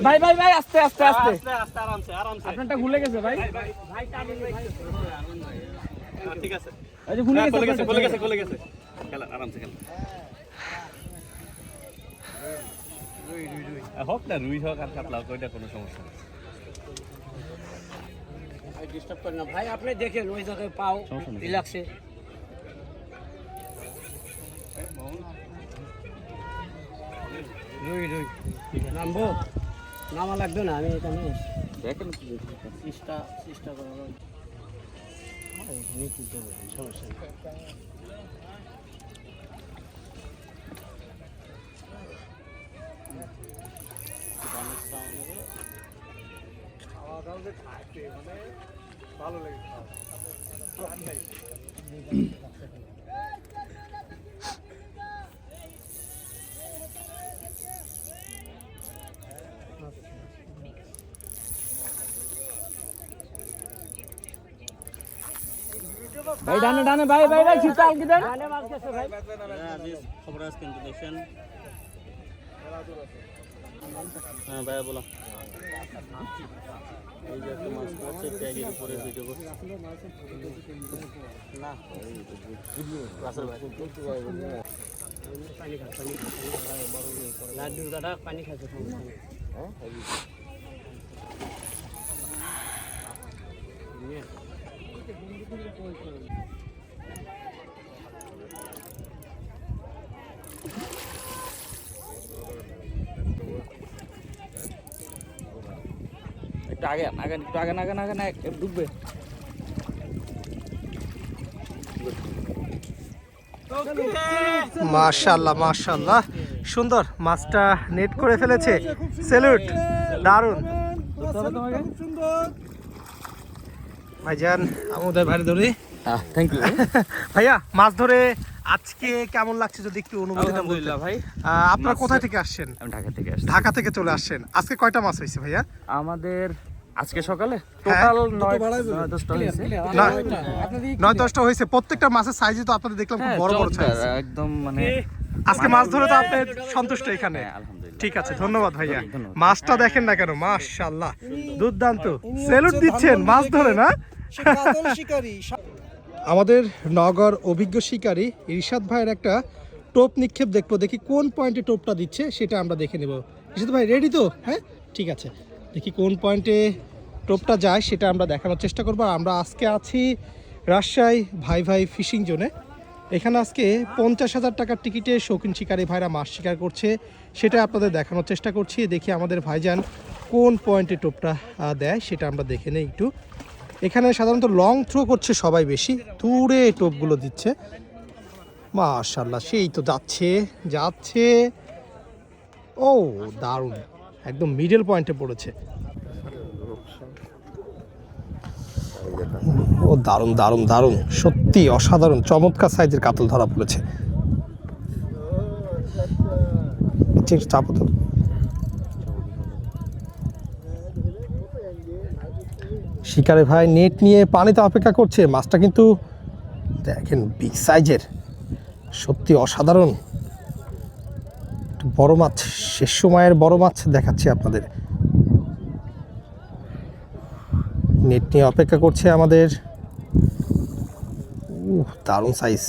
ভাই ভাই ভাই আস্তে আস্তে আস্তে আরামসে আরামসে। আপনারটা ভুলে গেছে ভাই। ঠিক আছে, এই যে ভুলে গেছে। খেলা আরামসে খেলা। হোক না রুই হোক আর কাতলা হোক, ওইটা কোনো সমস্যা নেই। ডিস্টার্ব করেন না ভাই, আপনি দেখেন ওই জায়গায় পাও রিল্যাক্সে। রুই নামবো, নামা লাগবে না, আমি এখানে দেখেন চেষ্টা করবো। সমস্যা নেই। ভাই ডানে ডানে ভাই ভাই ভাই শীতল কি দেন ডানে মাছ গেছে ভাই। খবর আছে কিন্তু দেখেন হ্যাঁ ভাই বলো এই যে একটা মাছ আছে ট্যাগের উপরে ভিডিও করছে না রাসেল ভাই পানি খা, লাড্ডু দাদা পানি খাচ্ছে সমস্যা নেই। একটু আগে আগে একটু আগে আগে আগে না ডুববে মাশাআল্লাহ মাশাআল্লাহ, সুন্দর মাছটা নেট করে ফেলেছে। স্যালুট, দারুণ ভাইজান। আমাদের ভাই ধরে থ্যাংক ইউ ভাইয়া, মাছ ধরে আজকে কেমন লাগছে যদি একটু অনুভূতিটা বলতেন। আলহামদুলিল্লাহ ভাই, আপনারা কোথায় থেকে আসছেন? আমি ঢাকা থেকে আসছি। ঢাকা থেকে চলে আসছেন। আজকে কয়টা মাছ হয়েছে ভাইয়া? আমাদের আজকে সকালে টোটাল 9-10টা হয়েছে। 9-10টা হয়েছে। প্রত্যেকটা মাছের সাইজই তো আপনাদের দেখলাম খুব হ্যাঁ, বড় বড় চমৎকার, সাইজ। একদম মানে আজকে মাছ ধরে তো আপনি সন্তুষ্ট এখানে? হ্যাঁ, আলহামদুলিল্লাহ। ঠিক আছে, ধন্যবাদ ভাইয়া। ধন্যবাদ। মাছটা দেখেন না কেন, মাশাআল্লাহ দুর্দান্ত। স্যালুট দিচ্ছেন মাছ ধরে না? আমাদের নগর অভিজ্ঞ শিকারী ইরশাদ ভাইয়ের একটা টোপ নিক্ষেপ দেখবো, দেখি কোন পয়েন্টে টোপটা দিচ্ছে সেটা আমরা দেখে নেব। ইরশাদ ভাই রেডি তো? হ্যাঁ ঠিক আছে, দেখি কোন পয়েন্টে টোপটা যায় সেটা আমরা দেখানোর চেষ্টা করবো। আমরা আজকে আছি রাজশাহী ভাই ভাই ফিশিং জোনে। এখানে আজকে 50,000 টাকার টিকিটে শৌখিন শিকারী ভাইরা মাছ শিকার করছে, সেটা আপনাদের দেখানোর চেষ্টা করছি। দেখি আমাদের ভাইজান কোন পয়েন্টে টোপটা দেয় সেটা আমরা দেখে নেই একটু। এখানে সাধারণত লং থ্রো করছে সবাই, বেশি দূরে টোপগুলো দিচ্ছে। মাশাআল্লাহ, সেই তো যাচ্ছে যাচ্ছে। ও দারুণ, একদম মিডল পয়েন্টে পড়েছে। ও দারুণ দারুণ দারুণ, সত্যি অসাধারণ চমৎকার সাইজের কাতল ধরা পড়েছে। চাপো তো। শিকারে ভাই নেট নিয়ে পানিতে অপেক্ষা করছে। মাছটা কিন্তু দেখেন বিগ সাইজের, সত্যি অসাধারণ বড় মাছ। শেষ সময়ের বড় মাছ দেখাচ্ছি আপনাদের। নেট নিয়ে অপেক্ষা করছে আমাদের। দারুণ সাইজ।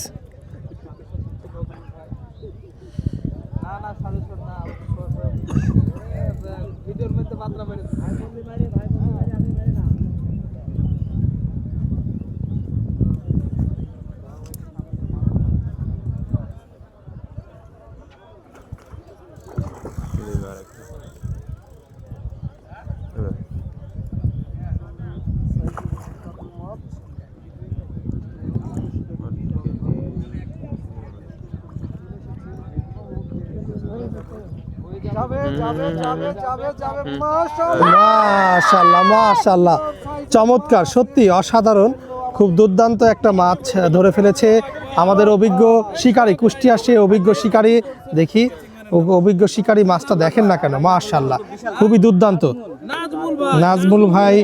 মাশাআল্লাহ মাশাআল্লাহ, চমৎকার, সত্যি অসাধারণ, খুব দুর্দান্ত একটা মাছ ধরে ফেলেছে আমাদের অভিজ্ঞ শিকারী। কুষ্টিয়া সে অভিজ্ঞ শিকারী। দেখি অভিজ্ঞ শিকারী মাছটা দেখেন না কেন, মাশাআল্লাহ খুবই দুর্দান্ত। নাজমুল ভাই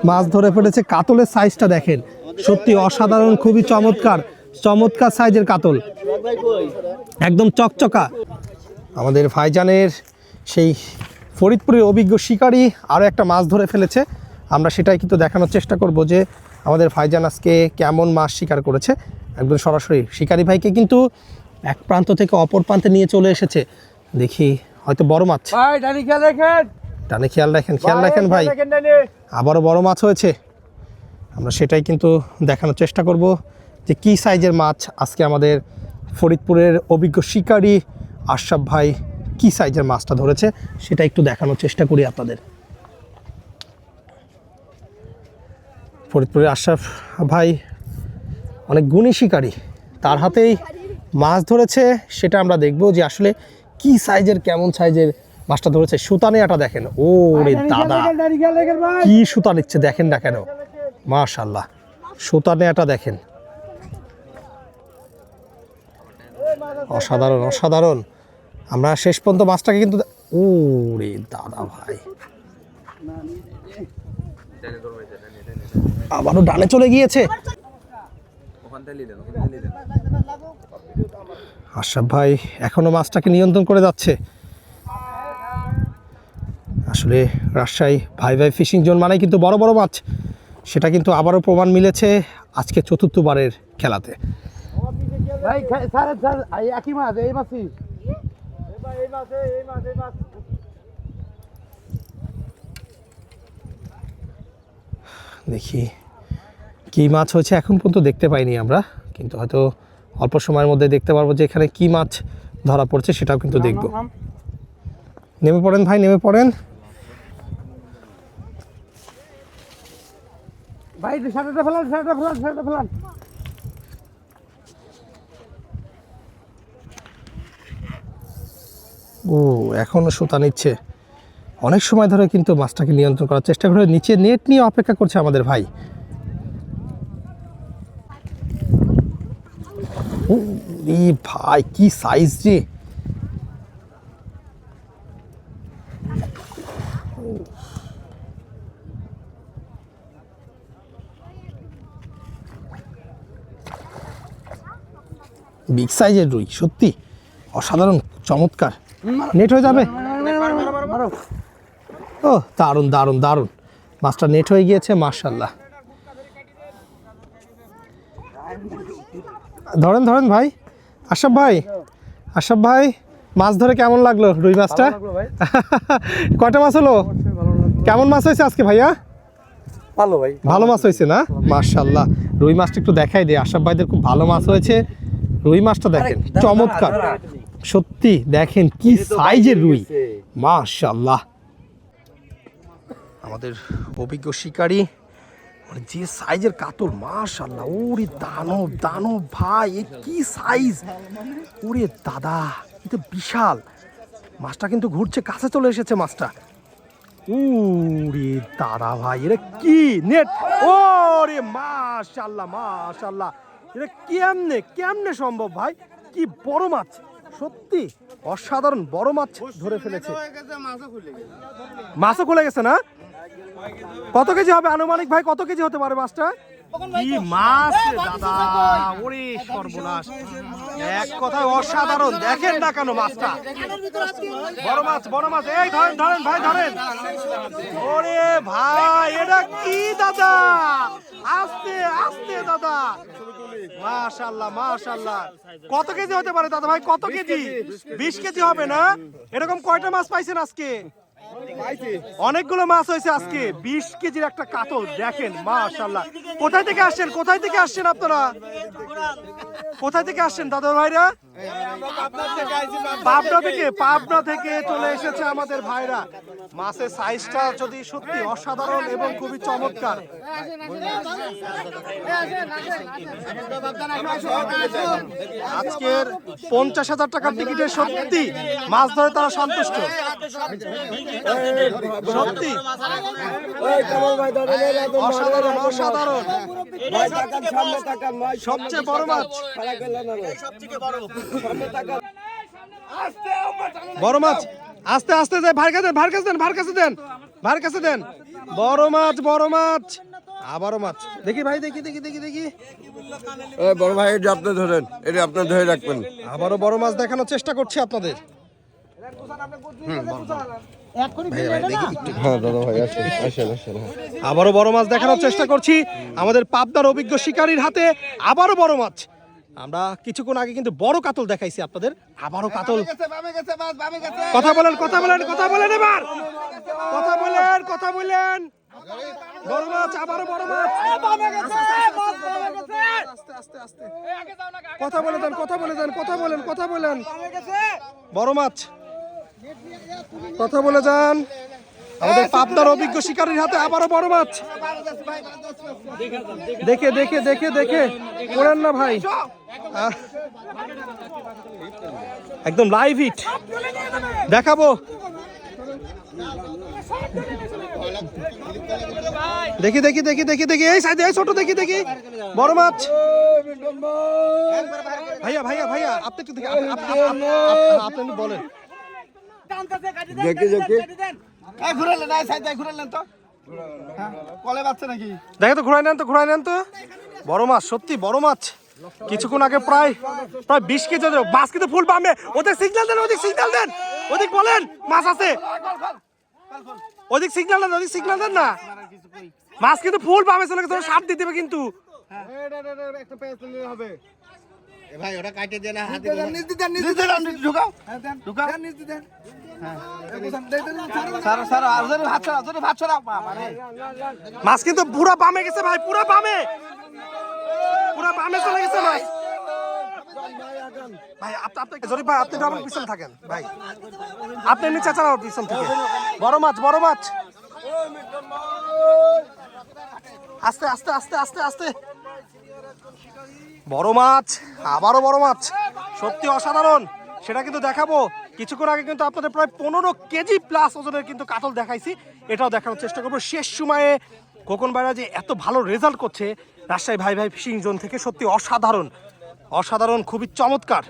মাছ ধরে ফেলেছে। কাতলের সাইজটা দেখেন, সত্যি অসাধারণ, খুবই চমৎকার চমৎকার সাইজের কাতল, একদম চকচকা। আমাদের ভাইজানের সেই ফরিদপুরের অভিজ্ঞ শিকারী আরও একটা মাছ ধরে ফেলেছে। আমরা সেটাই কিন্তু দেখানোর চেষ্টা করব যে আমাদের ভাইজান আজকে কেমন মাছ শিকার করেছে। একদম সরাসরি শিকারী ভাইকে কিন্তু এক প্রান্ত থেকে অপর প্রান্তে নিয়ে চলে এসেছে। দেখি হয়তো বড় মাছ। ডানি খেয়াল রাখেন, টানে খেয়াল রাখেন, খেয়াল রাখেন ভাই। আবারও বড় মাছ হয়েছে। আমরা সেটাই কিন্তু দেখানোর চেষ্টা করব যে কী সাইজের মাছ আজকে আমাদের ফরিদপুরের অভিজ্ঞ শিকারী আশরাফ ভাই কী সাইজের মাছটা ধরেছে সেটা একটু দেখানোর চেষ্টা করি আপনাদের। ফরিদপুরের আশরাফ ভাই অনেক গুণী শিকারী, তার হাতেই মাছ ধরেছে, সেটা আমরা দেখব যে আসলে কি সাইজের কেমন সাইজের মাছটা ধরেছে। সুতা নেওয়াটা দেখেন, ও রে দাদা কি সুতা নিচ্ছে দেখেন না কেন, মাশাআল্লাহ সুতা নেওয়াটা দেখেন, অসাধারণ অসাধারণ। আমরা শেষ পর্যন্ত মাছটাকে কিন্তু ও রে দাদা ভাই আবারও ডানে চলে গিয়েছে। আশরাফ ভাই এখনো মাছটাকে নিয়ন্ত্রণ করে যাচ্ছে। আসলে রাজশাহী ভাই ভাই ফিশিং জোন মানেই কিন্তু বড় বড় মাছ, সেটা কিন্তু আবারও প্রমাণ মিলেছে আজকে চতুর্থবারের খেলাতে। দেখি কি মাছ হয়েছে এখন পর্যন্ত দেখতে পাইনি আমরা, কিন্তু হয়তো অল্প সময়ের মধ্যে দেখতে পারবো যে এখানে কি মাছ ধরা পড়ছে সেটাও কিন্তু দেখব। নেমে পড়েন ভাই, নেমে পড়েন ভাই, শাটারটা ফেলান, শাটারটা ফেলান, শাটারটা ফেলান। ও এখনও সুতা নিচ্ছে, অনেক সময় ধরে কিন্তু মাছটাকে নিয়ন্ত্রণ করার চেষ্টা করে, নিচে নেট নিয়ে অপেক্ষা করছে আমাদের ভাই। ও ভাই কি সাইজ রে, বিগ সাইজের রুই, সত্যি অসাধারণ চমৎকার। নেট হয়ে যাবে, ও দারুণ দারুণ দারুণ, মাছটা নেট হয়ে গিয়েছে মাশাআল্লাহ। ধরেন ধরেন ভাই, আশরাফ ভাই, আশরাফ ভাই মাছ ধরে কেমন লাগলো রুই মাছটা? কয়টা মাছ হলো, কেমন মাছ হয়েছে আজকে ভাইয়া? ভালো ভাই, ভালো মাছ হয়েছে না, মাশাআল্লাহ। রুই মাছটা একটু দেখাই দে, আশরাফ ভাইদের খুব ভালো মাছ হয়েছে। রুই মাছটা দেখেন চমৎকার, সত্যি দেখেন কি সাইজের রুই, মাশাআল্লাহ। আমাদের অভিজ্ঞ শিকারী মানে যে সাইজের কাতল, মাশাআল্লাহ। ওরে দানব দানব ভাই, এ কি সাইজ, ওরে দাদা এটা বিশাল। মাছটা কিন্তু ঘুরছে, কাছে চলে এসেছে মাছটা। ওরে দাদা ভাই, এটা কি নেট, ওরে মাশাআল্লাহ মাশাআল্লাহ, এটা কেমনে কেমনে সম্ভব ভাই, কি বড় মাছ, সত্যি অসাধারণ বড় মাছ ধরে ফেলেছে। মাছও খুলে গেছে না? কত কেজি হবে আনুমানিক ভাই, কত কেজি হতে পারে মাছটা? কি মাছ রে দাদা, ওরে সর্বনাশ, এক কথায় অসাধারণ। দেখেন না কেন মাছটা, বড় মাছ বড় মাছ। এই ধরেন ধরেন ভাই ধরেন, ওরে ভাই এটা কি দাদা, আস্তে আস্তে দাদা, মাশাআল্লাহ মাশাআল্লাহ। কত কেজি হতে পারে দাদা ভাই, কত কেজি? 20 কেজি হবে না? এরকম কয়টা মাছ পাইছেন আজকে? অনেকগুলো মাছ হয়েছে আজকে, 20 কেজির একটা কাতল দেখেন মাশাআল্লাহ। কোথায় থেকে আসছেন, কোথায় থেকে আসছেন আপনারা, কোথায় থেকে আসছেন দাদা ভাইরা? পাবনা থেকে, পাবনা থেকে চলে এসেছে আমাদের ভাইরা। মাছের সাইজটা যদি সত্যি অসাধারণ এবং খুবই চমৎকার। আজকের 50,000 টাকার টিকিটে সত্যি মাছ ধরে তারা সন্তুষ্ট, সত্যি অসাধারণ অসাধারণ। সবচেয়ে বড় মাছ, বড় মাছ, আস্তে আস্তে যায়, ভার কাছে দেন, ভার কাছে দেন, ভার কাছে দেন, ভার কাছে দেন। বড় মাছ বড় মাছ, আবারও মাছ। দেখি ভাই, দেখি দেখি দেখি দেখি, বড় ভাই এটা আপনি ধরেন, এটা আপনি ধরে রাখবেন। আবারও বড় মাছ দেখানোর চেষ্টা করছি আপনাদের। হ্যাঁ দাদা ভাই আসেন আসেন আসেন। আবারও বড় মাছ দেখানোর চেষ্টা করছি আমাদের পাবনার অভিজ্ঞ শিকারীর হাতে। আবারও বড় মাছ, আমরা কিছুক্ষণ আগে কিন্তু বড় কাতল দেখাইছি আপনাদের, আবারও কাতল। কথা বলেন কথা বলেন কথা বলেন, এবার কথা বলেন কথা বলেন। বড় মাছ, আবারও বড় মাছ। আস্তে আস্তে আস্তে, কথা বলে দেন, কথা বলে দেন, কথা বলেন, কথা বলেন। বড় মাছ, কথা বলে যান। আমাদের পাবনার অভিজ্ঞ শিকারীর হাতে আবারও বড় মাছ। দেখে দেখে দেখে দেখে করেন না ভাই, একদম লাইভ হিট দেখাবো। দেখি দেখি দেখি দেখি দেখি, এই সাইডে, এই ছোট, দেখি দেখি বড় মাছ। ভাইয়া ভাইয়া ভাইয়া, আপনি একটু দেখি, আপনি একটু বলেন। দেখি দেখি দেখে তো, ঘুরাই নেন তো, ঘুরাই নেন তো। বড় মাছ, সত্যি বড় মাছ। কিছুক্ষণ আগে প্রায় 20 কেজি মাছ, কিন্তু ফুল পামে। ওদের সিগন্যাল দেন, ওদিক সিগন্যাল দেন, ওদিক বলেন মাছ আছে, ওদিক সিগন্যাল দেন, ওদিক সিগন্যাল দেন না। মাছ কিন্তু ফুল পামে চলে গেছে, সাপ দিয়ে দেবে কিন্তু। ভাই ওটা কাটে দেন, হাতে মাছ কিন্তু পুরা বামে গেছে ভাই, পুরা বামে, পুরা বামে চলে গেছে মাছ। ভাই আপনি জরিপ ভাই, আপনি আমার পিছনে থাকেন ভাই, আপনি এমনি চাচার আমার পিছন থেকে। বড় মাছ, বড় মাছ, আস্তে আস্তে আস্তে আস্তে আস্তে। বড় মাছ, আবারও বড় মাছ, সত্যি অসাধারণ। সেটা কিন্তু দেখাবো। কিছুক্ষণ আগে কিন্তু আপনাদের প্রায় 15 কেজি প্লাস ওজনের কিন্তু কাতল দেখাইছি, এটাও দেখানোর চেষ্টা করবো। শেষ সময়ে খোকন ভাইরা যে এত ভালো রেজাল্ট করছে রাজশাহী ভাই ভাই ফিশিং জোন থেকে, সত্যি অসাধারণ, অসাধারণ, খুবই চমৎকার।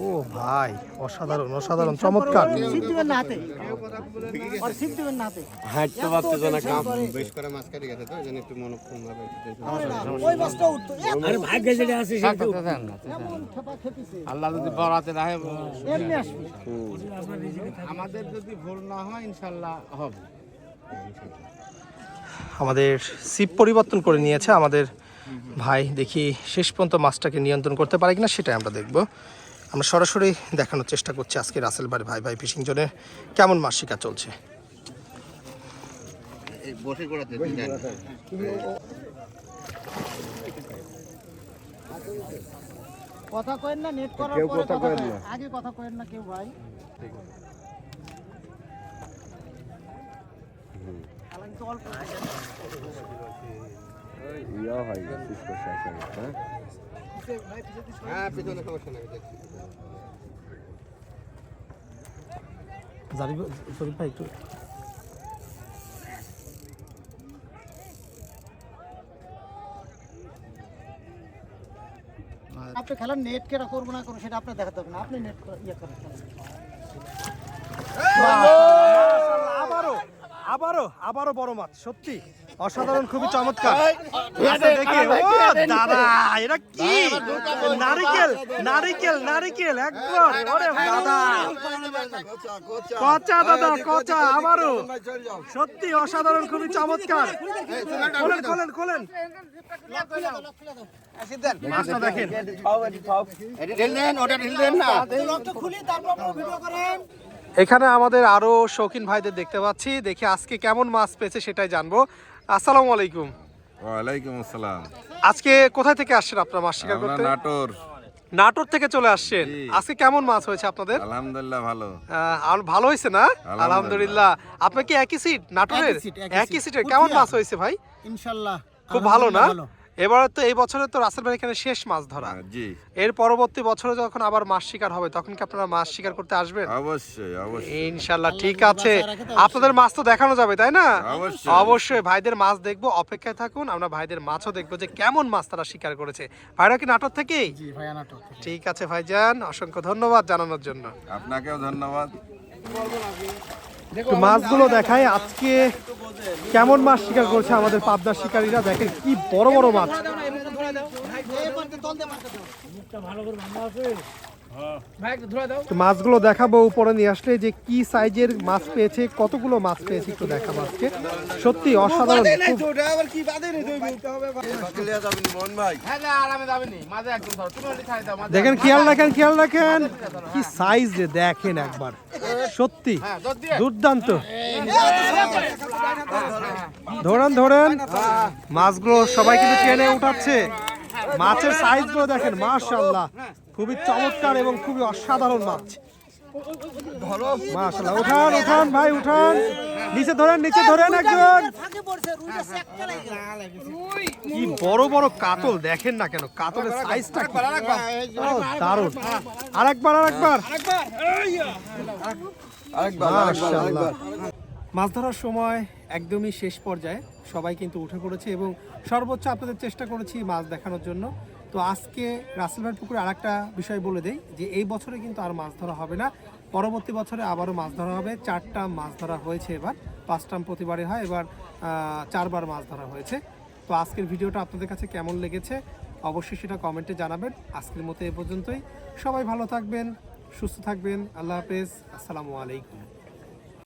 ও ভাই, অসাধারণ, অসাধারণ, চমৎকার। হাঁটতে পারতেছে না, কাম আল্লাহ যদি বরাতে রাখে, আমাদের যদি ভুল না হয় ইনশাল্লাহ হবে। আমাদের সিপ পরিবর্তন করে নিয়েছে আমাদের ভাই, দেখি শেষ পর্যন্ত মাছটাকে নিয়ন্ত্রণ করতে পারে কিনা সেটাই আমরা দেখব। আমরা সরাসরি দেখানোর চেষ্টা করছি আজকে রাসেল বাড়ি ভাই ভাই ফিশিং জোনে কেমন মাছ শিকার চলছে। কথা কইেন না, নেট করার পরে কথা কইেন না, আগে কথা কইেন না কেউ ভাই। জরিপ ভাই একটু আপনি খেলার নেট কেটা করবো না করবো সেটা আপনি দেখাতে হবে না, আপনি নেট ইয়ে করেন। আবারও আবারও আবারও বড় মাছ, সত্যি অসাধারণ, খুবই চমৎকার। দেখি, ও দাদা, এটা কি নারিকেল, নারিকেল, নারিকেল একবার, ওরে দাদা, কচা দাদা, কচা, আবারও সত্যি অসাধারণ, খুবই চমৎকার। খোলেন খোলেন খোলেন মাছটা দেখেন। এখানে আমাদের আরো শৌখিন ভাইদের দেখতে পাচ্ছি, দেখি আজকে কেমন মাছ পেয়েছে সেটাই জানবো। আসসালামু আলাইকুম। ওয়ালাইকুম আসসালাম। আজকে কোথায় থেকে আসছেন আপনারা মাছ শিকার করতে? নাটোর। নাটোর থেকে চলে আসছেন। আজকে কেমন মাছ হয়েছে আপনাদের? আলহামদুলিল্লাহ ভালো। ভালো হয়েছে না? আলহামদুলিল্লাহ। আপনার কি একই সিট নাটোরের? একই সিটের। কেমন মাছ হয়েছে ভাই? ইনশাআল্লাহ খুব ভালো না? এবারে তো এই বছরে তো রাসেল ভাই এখানে শেষ মাছ ধরা। জি। এর পরবর্তী বছরে যখন আবার মাছ শিকার হবে তখন কি আপনারা মাছ শিকার করতে আসবেন? অবশ্যই অবশ্যই। ইনশাআল্লাহ, ঠিক আছে। আপনাদের মাছ তো দেখানো যাবে তাই না? অবশ্যই অবশ্যই, ভাইদের মাছ দেখবো, অপেক্ষায় থাকুন। আমরা ভাইদের মাছও দেখবো যে কেমন মাছ তারা শিকার করেছে। ভাইরা কি নাটোর থেকেই? জি ভাইয়া, নাটোর। ঠিক আছে ভাইজান, অসংখ্য ধন্যবাদ জানানোর জন্য। আপনাকেও ধন্যবাদ। তো মাছগুলো দেখায় আজকে কেমন মাছ শিকার করছে আমাদের পাবনার শিকারীরা। দেখেন কি বড় বড় মাছ। তো মাছগুলো দেখাবো উপরে নিয়ে আসলে যে কি সাইজের মাছ পেয়েছে, কতগুলো মাছ পেয়েছে একটু দেখাবো আজকে। সত্যি অসাধারণ। দেখেন, খেয়াল রাখেন, খেয়াল রাখেন কি সাইজ রে, দেখেন একবার সত্যি দুর্দান্ত। ধরেন ধরেন, মাছগুলো সবাই কিন্তু টেনে উঠাচ্ছে। মাছের সাইজগুলো দেখেন, মাশাআল্লাহ, খুবই চমৎকার এবং খুবই অসাধারণ মাছ। মাশাআল্লাহ, উঠান উঠান ভাই উঠান, নিচে ধরেন নিচে ধরেন একজন। কি বড় বড় কাতল দেখেন না কেন, কাতলের সাইজটা কি দারুণ। আরেকবার আরেকবার, মাশাআল্লাহ। মাছ ধরার সময় একদমই শেষ পর্যায়ে সবাই কিন্তু উঠে পড়েছে এবং সর্বোচ্চ আপনাদের চেষ্টা করেছি মাছ দেখানোর জন্য। তো আজকে রাসেল ভাইয়ের পুকুরে আরেকটা বিষয় বলে দেই যে এই বছরে কিন্তু আর মাছ ধরা হবে না, পরবর্তী বছরে আবারও মাছ ধরা হবে। 4টা মাছ ধরা হয়েছে এবার, 5টা প্রতিবারে হয়, এবার 4বার মাছ ধরা হয়েছে। তো আজকের ভিডিওটা আপনাদের কাছে কেমন লেগেছে অবশ্যই সেটা কমেন্টে জানাবেন। আজকের মতো এ পর্যন্তই, সবাই ভালো থাকবেন, সুস্থ থাকবেন, আল্লাহ হাফেজ, আসসালামু আলাইকুম।